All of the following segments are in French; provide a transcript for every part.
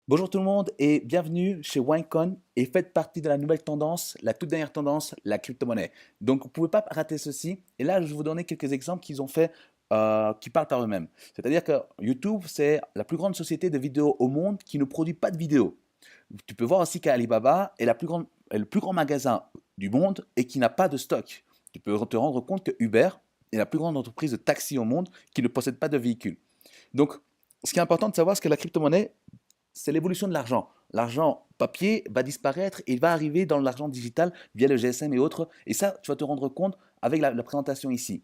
Bonjour tout le monde et bienvenue chez Winecoin et faites partie de la nouvelle tendance, la toute dernière tendance, la crypto-monnaie. Donc vous ne pouvez pas rater ceci. Et là, je vais vous donner quelques exemples qu'ils ont fait qui parlent par eux-mêmes. C'est-à-dire que YouTube, c'est la plus grande société de vidéos au monde qui ne produit pas de vidéos. Tu peux voir aussi qu'Alibaba est le plus grand magasin du monde et qui n'a pas de stock. Tu peux te rendre compte que Uber est la plus grande entreprise de taxi au monde qui ne possède pas de véhicule. Donc, ce qui est important de savoir, c'est que la crypto-monnaie, c'est l'évolution de l'argent. L'argent papier va disparaître et il va arriver dans l'argent digital via le GSM et autres. Et ça, tu vas te rendre compte avec la présentation ici.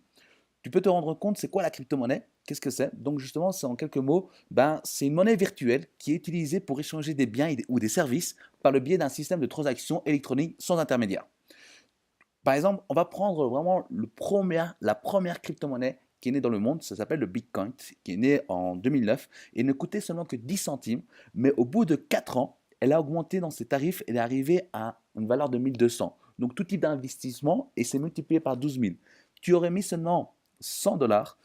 Tu peux te rendre compte, c'est quoi la crypto-monnaie? Qu'est-ce que c'est? Donc justement, c'est en quelques mots, c'est une monnaie virtuelle qui est utilisée pour échanger des biens ou des services par le biais d'un système de transaction électronique sans intermédiaire. Par exemple, on va prendre vraiment la première crypto-monnaie qui est née dans le monde, ça s'appelle le Bitcoin, qui est né en 2009 et ne coûtait seulement que 10 centimes, mais au bout de 4 ans, elle a augmenté dans ses tarifs, elle est arrivée à une valeur de 1200. Donc tout type d'investissement et c'est multiplié par 12 000. Tu aurais mis seulement 100 dollars,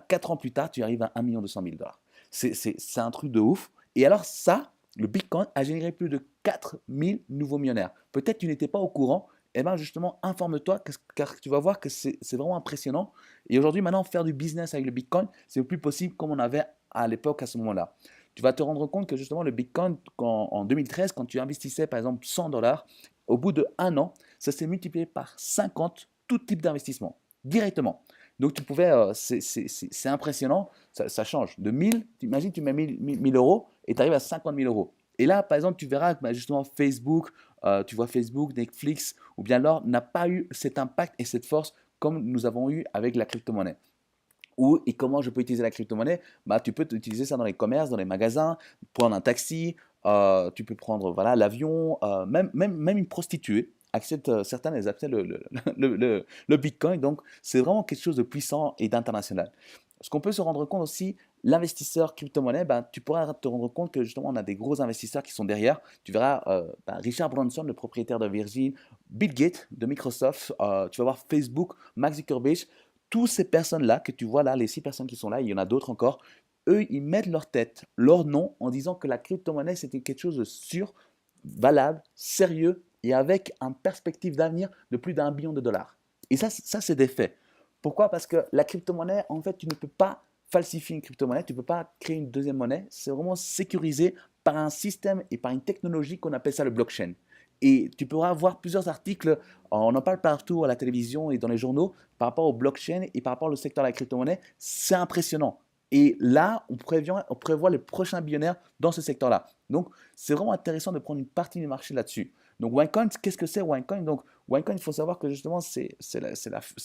4 ans plus tard, tu arrives à 1 200 000 dollars. C'est un truc de ouf. Et alors ça, le Bitcoin a généré plus de 4000 nouveaux millionnaires. Peut-être tu n'étais pas au courant, eh bien justement, informe-toi car tu vas voir que c'est vraiment impressionnant. Et aujourd'hui, maintenant, faire du business avec le Bitcoin, c'est plus possible comme on avait à l'époque à ce moment-là. Tu vas te rendre compte que justement, le Bitcoin, en 2013, quand tu investissais par exemple 100 dollars, au bout de un an, ça s'est multiplié par 50 tout type d'investissement, directement. Donc tu pouvais, c'est impressionnant, ça change. De 1000, tu imagines, tu mets 1000 euros et tu arrives à 50 000 euros. Et là, par exemple, tu verras que justement Facebook, tu vois Facebook, Netflix ou bien l'or n'a pas eu cet impact et cette force comme nous avons eu avec la crypto-monnaie. Et comment je peux utiliser la crypto-monnaie? Tu peux utiliser ça dans les commerces, dans les magasins, prendre un taxi, tu peux prendre voilà, l'avion, même une prostituée accepte, certaines elles acceptent le Bitcoin, donc c'est vraiment quelque chose de puissant et d'international. Ce qu'on peut se rendre compte aussi, l'investisseur crypto-monnaie, tu pourras te rendre compte que justement on a des gros investisseurs qui sont derrière. Tu verras Richard Branson, le propriétaire de Virgin, Bill Gates de Microsoft, tu vas voir Facebook, Mark Zuckerberg, toutes ces personnes-là que tu vois là, les 6 personnes qui sont là, il y en a d'autres encore, eux, ils mettent leur tête, leur nom en disant que la crypto-monnaie, c'était quelque chose de sûr, valable, sérieux et avec une perspective d'avenir de plus d'1 billion de dollars. Et ça c'est des faits. Pourquoi? Parce que la crypto-monnaie, en fait, tu ne peux pas falsifier une crypto-monnaie, tu ne peux pas créer une deuxième monnaie. C'est vraiment sécurisé par un système et par une technologie qu'on appelle ça le blockchain. Et tu pourras voir plusieurs articles, on en parle partout à la télévision et dans les journaux, par rapport au blockchain et par rapport au secteur de la crypto-monnaie. C'est impressionnant. Et là, on prévoit les prochains billionnaires dans ce secteur-là. Donc, c'est vraiment intéressant de prendre une partie du marché là-dessus. Donc, OneCoin, qu'est-ce que c'est OneCoin? Donc, OneCoin, il faut savoir que justement, c'est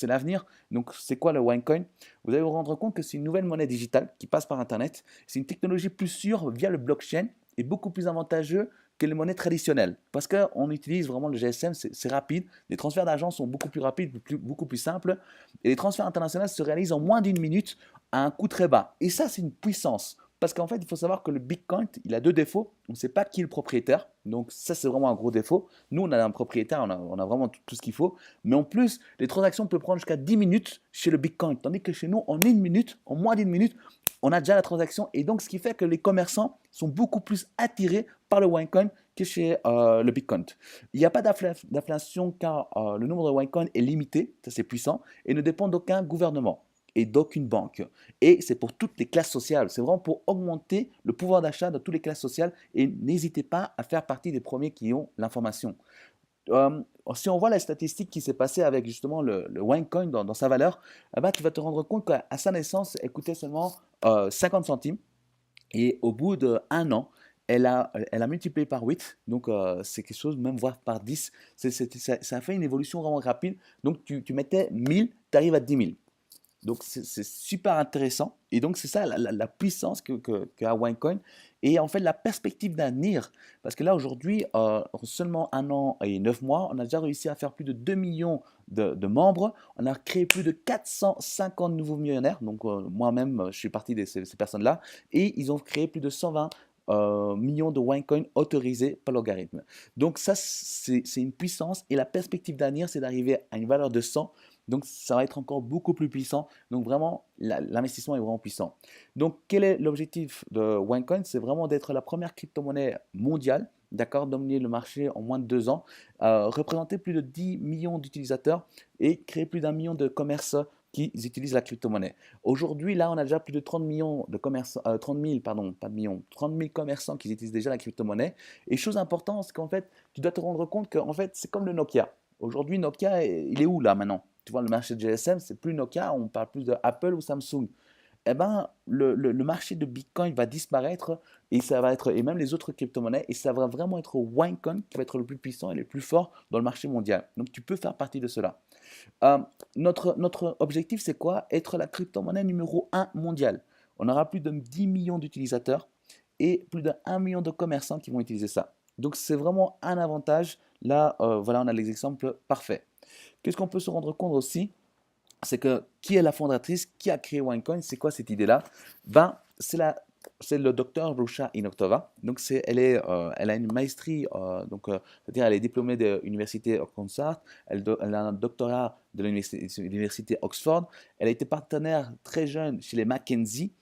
l'avenir. Donc, c'est quoi le OneCoin? Vous allez vous rendre compte que c'est une nouvelle monnaie digitale qui passe par Internet. C'est une technologie plus sûre via le blockchain et beaucoup plus avantageux que les monnaies traditionnelles. Parce qu'on utilise vraiment le GSM, c'est rapide. Les transferts d'argent sont beaucoup plus rapides, beaucoup plus simples. Et les transferts internationaux se réalisent en moins d'une minute à un coût très bas. Et ça, c'est une puissance. Parce qu'en fait, il faut savoir que le Bitcoin, il a deux défauts. On ne sait pas qui est le propriétaire. Donc ça, c'est vraiment un gros défaut. Nous, on a un propriétaire, on a vraiment tout ce qu'il faut. Mais en plus, les transactions peuvent prendre jusqu'à 10 minutes chez le Bitcoin. Tandis que chez nous, en une minute, en moins d'une minute, on a déjà la transaction. Et donc, ce qui fait que les commerçants sont beaucoup plus attirés par le OneCoin que chez le Bitcoin. Il n'y a pas d'inflation car le nombre de OneCoin est limité, ça c'est puissant, et ne dépend d'aucun gouvernement et d'aucune banque. Et c'est pour toutes les classes sociales. C'est vraiment pour augmenter le pouvoir d'achat de toutes les classes sociales. Et n'hésitez pas à faire partie des premiers qui ont l'information. Euh, Si on voit la statistique qui s'est passée avec justement le OneCoin dans sa valeur, tu vas te rendre compte qu'à sa naissance, elle coûtait seulement 50 centimes. Et au bout d'un an, elle a multiplié par 8. Donc c'est quelque chose, même voire par 10. Ça a fait une évolution vraiment rapide. Donc tu mettais 1000, tu arrives à 10 000. Donc c'est super intéressant. Et donc c'est ça la puissance qu'a OneCoin. Et en fait la perspective d'avenir. Parce que là aujourd'hui, en seulement un an et 9 mois, on a déjà réussi à faire plus de 2 millions de membres. On a créé plus de 450 nouveaux millionnaires. Donc moi-même, je suis partie de ces personnes-là. Et ils ont créé plus de 120 millions de OneCoin autorisés par l'algorithme. Donc ça, c'est une puissance. Et la perspective d'avenir, c'est d'arriver à une valeur de 100 Donc, ça va être encore beaucoup plus puissant. Donc, vraiment, l'investissement est vraiment puissant. Donc, quel est l'objectif de OneCoin? C'est vraiment d'être la première crypto-monnaie mondiale, d'accord, dominer le marché en moins de 2 ans, représenter plus de 10 millions d'utilisateurs et créer plus d'1 million de commerces qui utilisent la crypto-monnaie. Aujourd'hui, là, on a déjà plus de 30 millions de commerçants, 30 000, pardon, pas de millions, 30 000 commerçants qui utilisent déjà la crypto-monnaie. Et chose importante, c'est qu'en fait, tu dois te rendre compte que en fait, c'est comme le Nokia. Aujourd'hui, Nokia, il est où là maintenant? Tu vois, le marché de GSM, c'est plus Nokia, on parle plus de Apple ou Samsung. Eh ben, le marché de Bitcoin va disparaître et ça va être, et même les autres crypto-monnaies, et ça va vraiment être OneCoin qui va être le plus puissant et le plus fort dans le marché mondial. Donc, tu peux faire partie de cela. Euh, notre objectif, c'est quoi? Être la crypto-monnaie numéro 1 mondiale. On aura plus de 10 millions d'utilisateurs et plus d'1 million de commerçants qui vont utiliser ça. Donc, c'est vraiment un avantage. Là, voilà, on a les exemples parfaits. Qu'est-ce qu'on peut se rendre compte aussi? C'est que qui est la fondatrice, qui a créé OneCoin, c'est quoi cette idée-là? Ben, c'est le docteur Rusha Inokhtova. Donc, elle a une maestrie, c'est-à-dire elle est diplômée de l'université Oxford, elle a un doctorat de l'université Oxford, elle a été partenaire très jeune chez les McKinsey,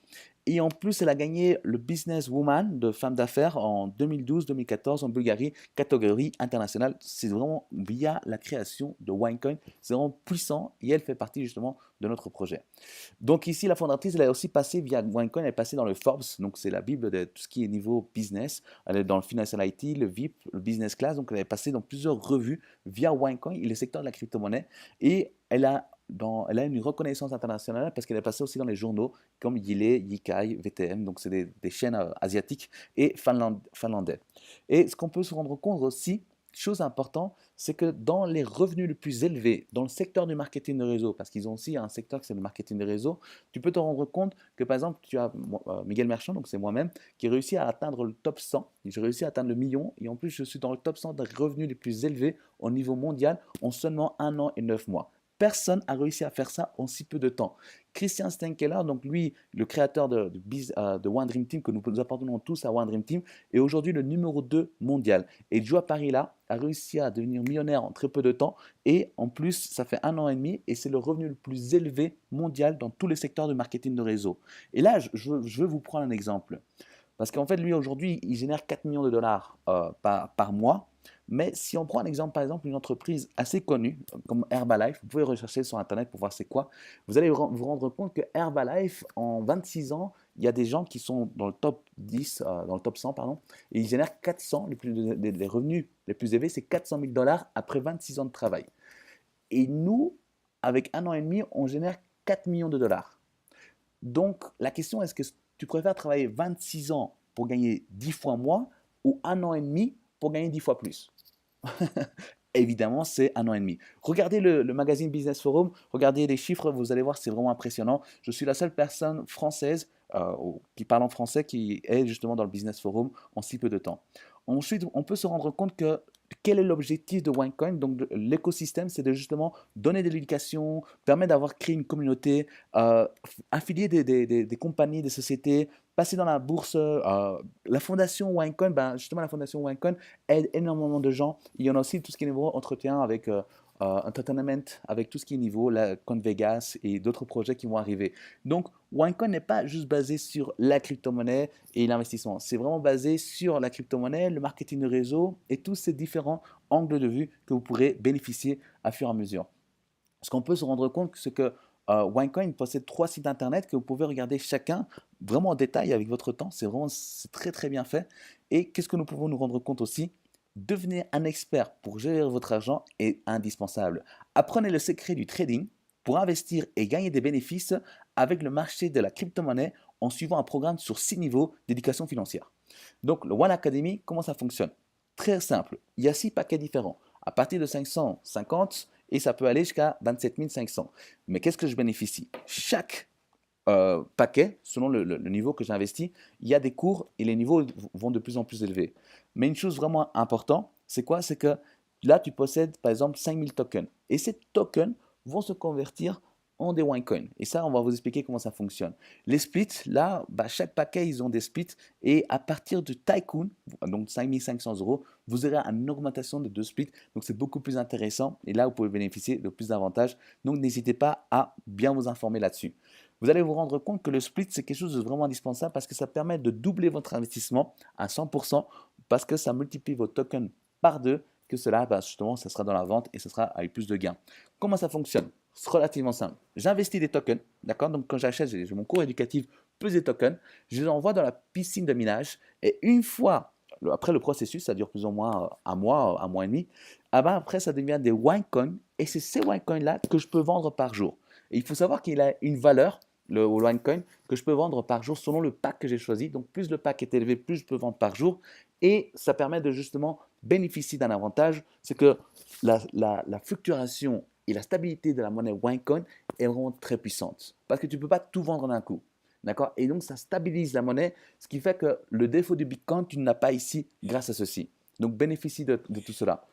et en plus, elle a gagné le Business Woman de femme d'affaires en 2012-2014 en Bulgarie, catégorie internationale. C'est vraiment via la création de OneCoin. C'est vraiment puissant et elle fait partie justement de notre projet. Donc ici, la fondatrice, elle est aussi passée via OneCoin, elle est passée dans le Forbes, donc c'est la Bible de tout ce qui est niveau business. Elle est dans le Financial IT, le VIP, le Business Class, donc elle est passée dans plusieurs revues via OneCoin et le secteur de la crypto-monnaie. Et elle a une reconnaissance internationale parce qu'elle est passée aussi dans les journaux comme Yile, Yikai, VTM, donc c'est des chaînes asiatiques et finlandais. Et ce qu'on peut se rendre compte aussi, chose importante, c'est que dans les revenus les plus élevés, dans le secteur du marketing de réseau, parce qu'ils ont aussi un secteur qui c'est le marketing de réseau, tu peux te rendre compte que par exemple, tu as Miguel Merchant, donc c'est moi-même, qui réussit à atteindre le top 100, j'ai réussi à atteindre le million, et en plus je suis dans le top 100 des revenus les plus élevés au niveau mondial en seulement 1 an et 9 mois. Personne n'a réussi à faire ça en si peu de temps. Christian Stenkeller, donc lui, le créateur de One Dream Team, que nous appartenons tous à One Dream Team, est aujourd'hui le numéro 2 mondial. Et Joe Parilla a réussi à devenir millionnaire en très peu de temps. Et en plus, ça fait 1 an et demi et c'est le revenu le plus élevé mondial dans tous les secteurs de marketing de réseau. Et là, je veux vous prendre un exemple. Parce qu'en fait, lui, aujourd'hui, il génère 4 millions de dollars par mois. Mais si on prend un exemple, par exemple, une entreprise assez connue comme Herbalife, vous pouvez rechercher sur Internet pour voir c'est quoi. Vous allez vous rendre compte que Herbalife, en 26 ans, il y a des gens qui sont dans le top 10, dans le top 100, pardon, et ils génèrent 400, les revenus les plus élevés, c'est 400 000 dollars après 26 ans de travail. Et nous, avec 1 an et demi, on génère 4 millions de dollars. Donc, la question est-ce que tu préfères travailler 26 ans pour gagner 10 fois moins ou 1 an et demi pour gagner 10 fois plus? Évidemment, c'est 1 an et demi. Regardez le magazine Business Forum, regardez les chiffres, vous allez voir, c'est vraiment impressionnant. Je suis la seule personne française qui parle en français qui est justement dans le Business Forum en si peu de temps. Ensuite, on peut se rendre compte que quel est l'objectif de OneCoin? Donc, l'écosystème, c'est de justement donner de l'éducation, permettre d'avoir créé une communauté, affilier des compagnies, des sociétés, passer dans la bourse. La fondation OneCoin, ben, justement, la fondation OneCoin aide énormément de gens. Il y en a aussi tout ce qui est niveau entretien avec entertainment, avec tout ce qui est niveau, la Coin Vegas et d'autres projets qui vont arriver. Donc, OneCoin n'est pas juste basé sur la crypto-monnaie et l'investissement. C'est vraiment basé sur la crypto-monnaie, le marketing de réseau et tous ces différents angles de vue que vous pourrez bénéficier à fur et à mesure. Ce qu'on peut se rendre compte, c'est que OneCoin possède 3 sites internet que vous pouvez regarder chacun vraiment en détail avec votre temps. C'est très très bien fait. Et qu'est-ce que nous pouvons nous rendre compte aussi? Devenir un expert pour gérer votre argent est indispensable. Apprenez le secret du trading pour investir et gagner des bénéfices avec le marché de la crypto-monnaie en suivant un programme sur 6 niveaux d'éducation financière. Donc, le One Academy, comment ça fonctionne? Très simple. Il y a 6 paquets différents. À partir de 550, et ça peut aller jusqu'à 27 500. Mais qu'est-ce que je bénéficie? Chaque paquet, selon le niveau que j'investis, il y a des cours et les niveaux vont de plus en plus élevés. Mais une chose vraiment importante, c'est quoi? C'est que là, tu possèdes par exemple 5000 tokens. Et ces tokens vont se convertir ont des Winecoin. Et ça, on va vous expliquer comment ça fonctionne. Les splits, là, chaque paquet, ils ont des splits. Et à partir de Tycoon, donc 5500 euros, vous aurez une augmentation de 2 splits. Donc, c'est beaucoup plus intéressant. Et là, vous pouvez bénéficier de plus d'avantages. Donc, n'hésitez pas à bien vous informer là-dessus. Vous allez vous rendre compte que le split, c'est quelque chose de vraiment indispensable parce que ça permet de doubler votre investissement à 100% parce que ça multiplie vos tokens par 2, que cela, justement, ça sera dans la vente et ce sera avec plus de gains. Comment ça fonctionne? C'est relativement simple. J'investis des tokens, d'accord? Donc, quand j'achète, j'ai mon cours éducatif plus des tokens, je les envoie dans la piscine de minage et une fois, après le processus, ça dure plus ou moins un mois et demi, après, ça devient des Winecoin et c'est ces Winecoins-là que je peux vendre par jour. Et il faut savoir qu'il a une valeur, le Winecoin, que je peux vendre par jour selon le pack que j'ai choisi. Donc, plus le pack est élevé, plus je peux vendre par jour. Et ça permet de justement bénéficier d'un avantage, c'est que la fluctuation et la stabilité de la monnaie Winecoin est vraiment très puissante. Parce que tu ne peux pas tout vendre d'un coup. D'accord? Et donc, ça stabilise la monnaie, ce qui fait que le défaut du Bitcoin, tu ne l'as pas ici grâce à ceci. Donc, bénéficie de tout cela.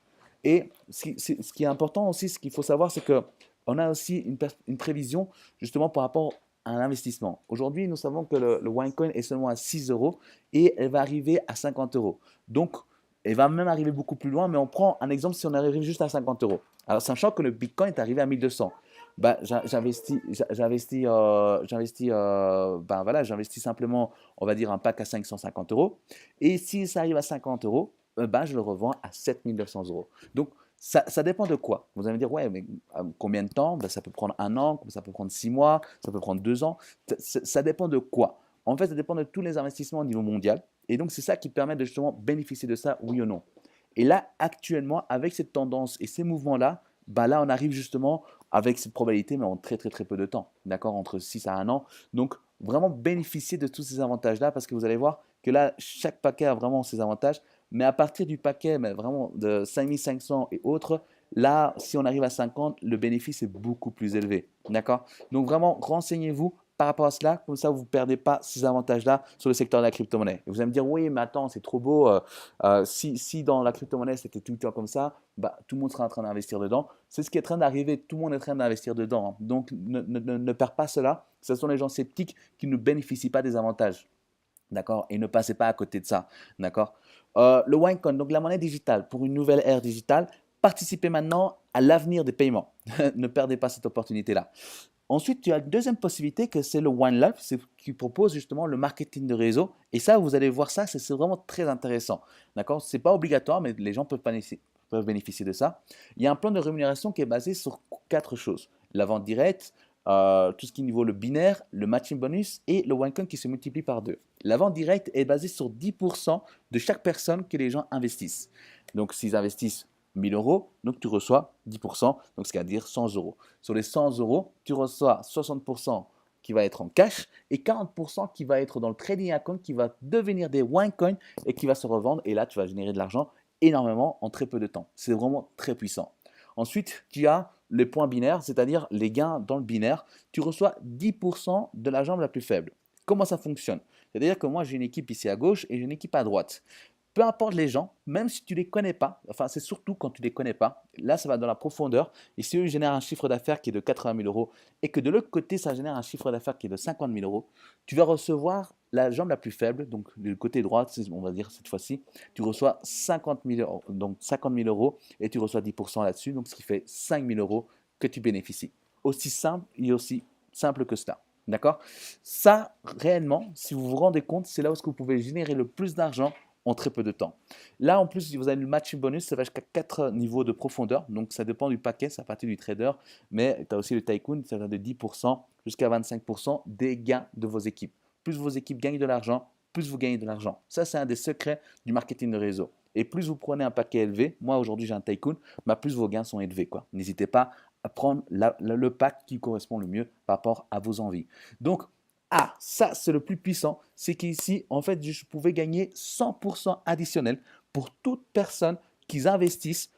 Et ce qui est important aussi, ce qu'il faut savoir, c'est qu'on a aussi une prévision justement par rapport à un investissement. Aujourd'hui, nous savons que le Winecoin est seulement à 6 euros et elle va arriver à 50 euros. Donc, elle va même arriver beaucoup plus loin, mais on prend un exemple si on arrive juste à 50 euros. Alors, sachant que le Bitcoin est arrivé à 1200. J'investis simplement, on va dire, un pack à 550 euros. Et si ça arrive à 50 euros, je le revends à 7900 euros. Donc, ça dépend de quoi. Vous allez me dire, ouais, mais combien de temps? Ça peut prendre un an, ça peut prendre 6 mois, ça peut prendre 2 ans. Ça dépend de quoi? En fait, ça dépend de tous les investissements au niveau mondial. Et donc, c'est ça qui permet de justement bénéficier de ça, oui ou non. Et là, actuellement, avec cette tendance et ces mouvements-là, là, on arrive justement avec cette probabilité, mais en très, très, très peu de temps. D'accord? Entre 6 à 1 an. Donc, vraiment bénéficier de tous ces avantages-là parce que vous allez voir que là, chaque paquet a vraiment ses avantages. Mais à partir du paquet, mais vraiment de 5500 et autres, là, si on arrive à 50, le bénéfice est beaucoup plus élevé. D'accord? Donc, vraiment, renseignez-vous par rapport à cela, comme ça vous ne perdez pas ces avantages-là sur le secteur de la crypto-monnaie. Et vous allez me dire, oui, mais attends, c'est trop beau. Si dans la crypto-monnaie c'était tout le temps comme ça, tout le monde sera en train d'investir dedans. C'est ce qui est en train d'arriver, tout le monde est en train d'investir dedans. Hein. Donc ne perds pas cela. Ce sont les gens sceptiques qui ne bénéficient pas des avantages. D'accord? Et ne passez pas à côté de ça. D'accord? Le Winecoin, donc la monnaie digitale, pour une nouvelle ère digitale, participez maintenant à l'avenir des paiements. Ne perdez pas cette opportunité-là. Ensuite, tu as une deuxième possibilité que c'est le One Love, qui propose justement le marketing de réseau. Et ça, vous allez voir ça, c'est vraiment très intéressant. D'accord? Ce n'est pas obligatoire, mais les gens peuvent bénéficier de ça. Il y a un plan de rémunération qui est basé sur 4 choses. La vente directe, tout ce qui est niveau le binaire, le matching bonus et le Winecoin qui se multiplie par 2. La vente directe est basée sur 10% de chaque personne que les gens investissent. Donc, s'ils investissent 1000 euros, donc tu reçois 10%, donc ce qui veut dire 100 euros. Sur les 100 euros, tu reçois 60% qui va être en cash et 40% qui va être dans le trading account qui va devenir des Winecoin et qui va se revendre. Et là, tu vas générer de l'argent énormément en très peu de temps. C'est vraiment très puissant. Ensuite, tu as les points binaires, c'est-à-dire les gains dans le binaire. Tu reçois 10% de la jambe la plus faible. Comment ça fonctionne? C'est-à-dire que moi, j'ai une équipe ici à gauche et j'ai une équipe à droite. Peu importe les gens, même si tu ne les connais pas, enfin c'est surtout quand tu ne les connais pas, là ça va dans la profondeur, et si eux génèrent un chiffre d'affaires qui est de 80 000 euros, et que de l'autre côté ça génère un chiffre d'affaires qui est de 50 000 euros, tu vas recevoir la jambe la plus faible, donc du côté droit, on va dire cette fois-ci, tu reçois 50 000 euros, donc 50 000 euros, et tu reçois 10% là-dessus, donc ce qui fait 5 000 euros que tu bénéficies. Aussi simple et aussi simple que cela. D'accord? Ça, réellement, si vous vous rendez compte, c'est là où vous pouvez générer le plus d'argent en très peu de temps. Là, en plus, si vous avez le matching bonus, ça va jusqu'à 4 niveaux de profondeur. Donc, ça dépend du paquet, ça partie du trader. Mais tu as aussi le Tycoon, ça va de 10% jusqu'à 25% des gains de vos équipes. Plus vos équipes gagnent de l'argent, plus vous gagnez de l'argent. Ça, c'est un des secrets du marketing de réseau. Et plus vous prenez un paquet élevé, moi aujourd'hui j'ai un Tycoon, plus vos gains sont élevés. N'hésitez pas à prendre le pack qui correspond le mieux par rapport à vos envies. Donc, ça, c'est le plus puissant. C'est qu'ici, en fait, je pouvais gagner 100% additionnel pour toute personne qui investissent,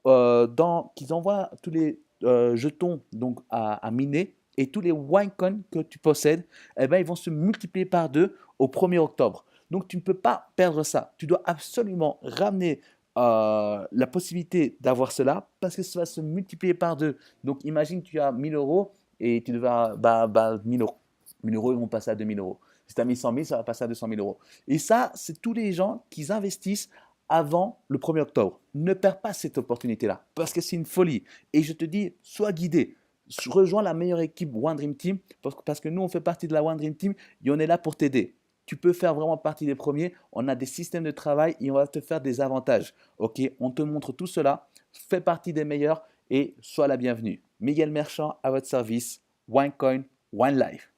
qu'ils envoient tous les jetons donc, à miner et tous les Winecoin que tu possèdes, eh ben, ils vont se multiplier par 2 au 1er octobre. Donc, tu ne peux pas perdre ça. Tu dois absolument ramener la possibilité d'avoir cela parce que ça va se multiplier par 2. Donc, imagine, tu as 1000 euros. et tu devras 1000 euros. 1000 euros, ils vont passer à 2000 euros. Si tu as mis 100 000, ça va passer à 200 000 euros. Et ça, c'est tous les gens qui investissent avant le 1er octobre. Ne perds pas cette opportunité-là parce que c'est une folie. Et je te dis, sois guidé. Rejoins la meilleure équipe One Dream Team parce que nous, on fait partie de la One Dream Team et on est là pour t'aider. Tu peux faire vraiment partie des premiers. On a des systèmes de travail et on va te faire des avantages. Ok, on te montre tout cela. Fais partie des meilleurs et sois la bienvenue. Miguel Merchant à votre service. OneCoin, One Life.